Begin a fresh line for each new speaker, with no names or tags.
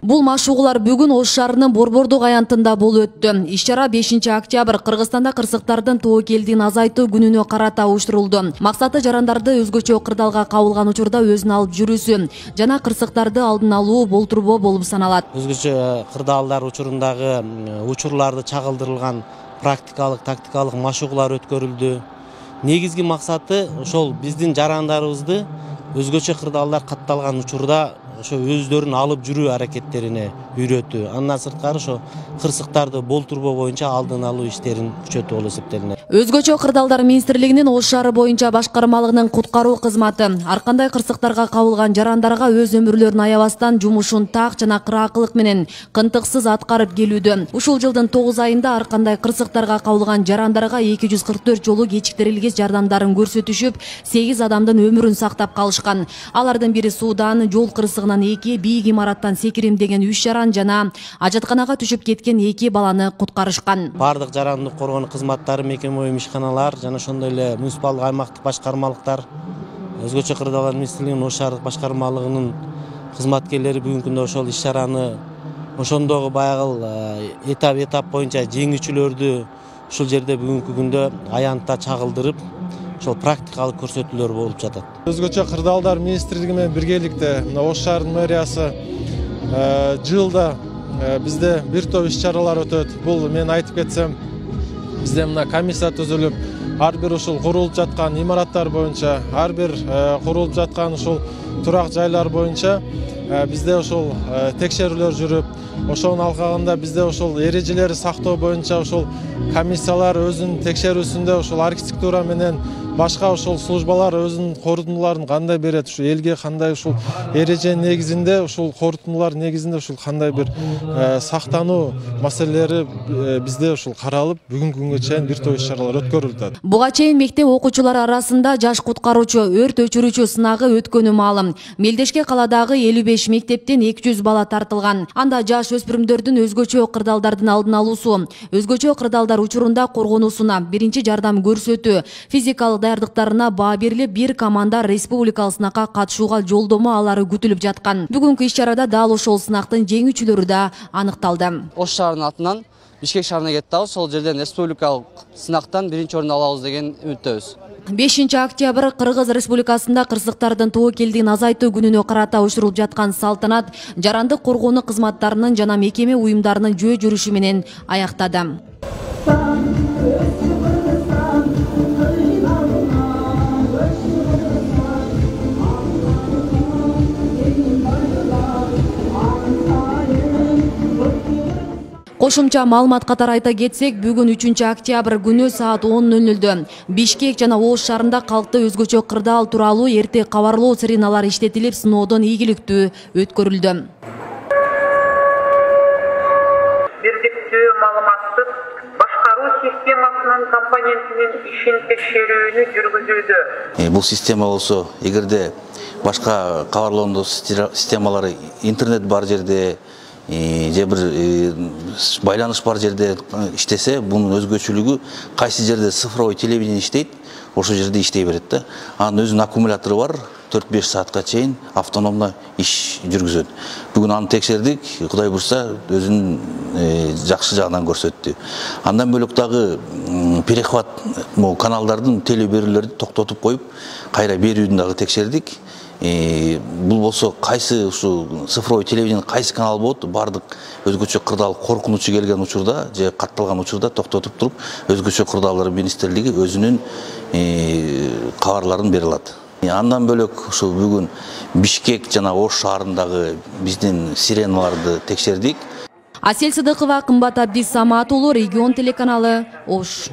Бул машыгуулар бүгүн Ош шаарынын Борбордук аянтында болуп өттү. Иш-чара 5 октябрь Кыргызстанда кырсыктардын тобокелдигин азайтуу күнүнө карата уюштурулду. Максаты жарандарды өзгөчө кырдаалга кабылган учурда өзүн алып жүрүүсү жана кырсыктарды алдын алуу болтурбоо болуп саналат.
Өзгөчө кырдаалдар учурундагы учурларды чагылдырылган практикалык, тактикалык машыгуулар өткөрүлдү. Негизги максаты ошол биздин жарандарыбызды өзгөчө кырдаалдар катталган учурда ошо өздөрүн алып жүрүү аракеттерине үйрөтүү. Андан сырткары ошо кырсыктарды болтурбоо боюнча алдын алуу иштерин күчөтүү болуп эсептелинет.
Өзгөчө кырдаалдар министрлигинин Ош шаары боюнча башкармалыгынын куткаруу кызматы ар кандай кырсыктарга кабылган жарандарга өз өмүрлөрүн аябастан жумушун так жана кыраакылык менен кынтыксыз аткарып келүүдө. Ушул жылдын 9 айында ар кандай кырсыктарга кабылган жарандарга 244 жолу кечиктерилгис жардамдарын көрсөтүшүп, 8 адамдын өмүрүн сактап калышкан. Алардын бири суудан, жол кырсыгынан 2, бийик имараттан секиримдеген 3 жаран жана ажатканага түшүп кеткен 2 баланы куткарышкан.
Бардык жарандык коргонуу кызматтары, мекеме ишканалар жана ошондой эле муниципалдык аймактык башкармалыктар, өзгөчө кырдаалдар министрлигинин Ош шаардык башкармалыгынын кызматкерлери бүгүнкү күндө ошол иш-чараны ошондогу баягы этап боюнча жеңүүчүлөрдү ушул жерде бүгүнкү күндө аянтта чагылдырып, ошол практикалык көрсөтүүлөр болуп жатат.
Өзгөчө кырдаалдар министрлиги менен биргеликте Ош шаарынын мэриясы жылда бизде бир топ иш-чаралар өтөт. Бул мен айтып кетсем, бизде мына комиссия түзүлүп, ар бир ушул курулуп жаткан имараттар боюнча, ар бир курулуп жаткан ушул турак жайлар боюнча бизде ушул текшерүүлөр жүрүп, ошонун алкагында бизде ушул эрежелерди сактоо боюнча ушул комиссиялар өзүнүн текшерүүсүндө ушул архитектура менен башка ушул службалар өзүнүн корутундуларын кандай берет, ушу элге кандай ушул эреже негизинде, ушул корутундулар негизинде ушул кандай бир сактануу маселелери бизде ушул каралып, бүгүнкү күнгө чейин бир топ иш-чаралар өткөрүлүп.
Буга чейин мектеп окуучулары арасында жаш куткаруучу, өрт өчүрүүчү сынагы өткөнү маалым. Мелдешке каладагы 55 мектептен 200 бала тартылган. Анда жаш өспүрүмдөрдүн өзгөчө кырдаалдардын алдын алуусу, өзгөчө кырдаалдар учурунда коргонуусуна, биринчи жардам көрсөтүү, физикалык даярдыктарына баа берилип, бир команда республикалык сынакка катышууга жолдомо алары күтүлүп жаткан. Бүгүнкү иш-чарада дал ошол сынактын жеңүүчүлөрү да аныкталды.
Ош шаарынын атынан Бишкек шаарына кеттик, сол жерден республикалык сынактан биринчи орун алабыз деген үмүттөбүз.
5 октябрь Кыргыз Республикасында кырсыктардын тобокелдигин азайтуу күнүнө карата уюштурулуп жаткан салтанат жарандык коргонуу кызматтарынын жана мекеме уюмдарынын жөө жүрүшү менен аяктады. Кошумча маалымат катары айта кетсек, бүгүн 3 октябрь күнү саат 10:00 Бишкек жана Ош шаарында калкты өзгөчө кырдаал тууралуу эрте кабарлоо сиреналары иштетилип, сыноодон ийгиликтүү өткөрүлдү.
Бирдиктүү маалыматтык башкаруу системасынын компонентинин ишин текшерүүнү жүргүзүүдө.
Бул система болсо, эгерде башка кабарлоондоо системалары интернет бар жерде, же бир байланыш бар жерде иштесе, бунун өзгөчөлүгү кайсы жерде цифровой телевидение иштейт, ошол жерде иштей берет да. Анын өзүнүн аккумулятору бар, 4-5 саатка чейин автономно иш жүргүзөт. Бүгүн аны текшердик, Кудай бурса өзүнүн жакшы жагынан көрсөттү. Андан бөлөк дагы перехват каналдардын теле берүүлөрдү токтотуп коюп, кайра берүүнү дагы текшердик. Бул болсо кайсы ушу цифровой телевидение кайсы канал болот, бардык өзгөчө кырдаал коркунучу келген учурда же катталган учурда токтотуп туруп, өзгөчө кырдаалдар министрлиги өзүнүн кабарларын бере алат. Андан бөлөк ушу бүгүн Бишкек жана Ош шаарындагы биздин сиреналарды текшердик.
Асель Сыдыкова, Кымбат Абдис Самат уулу, Регион телеканалы, Ош.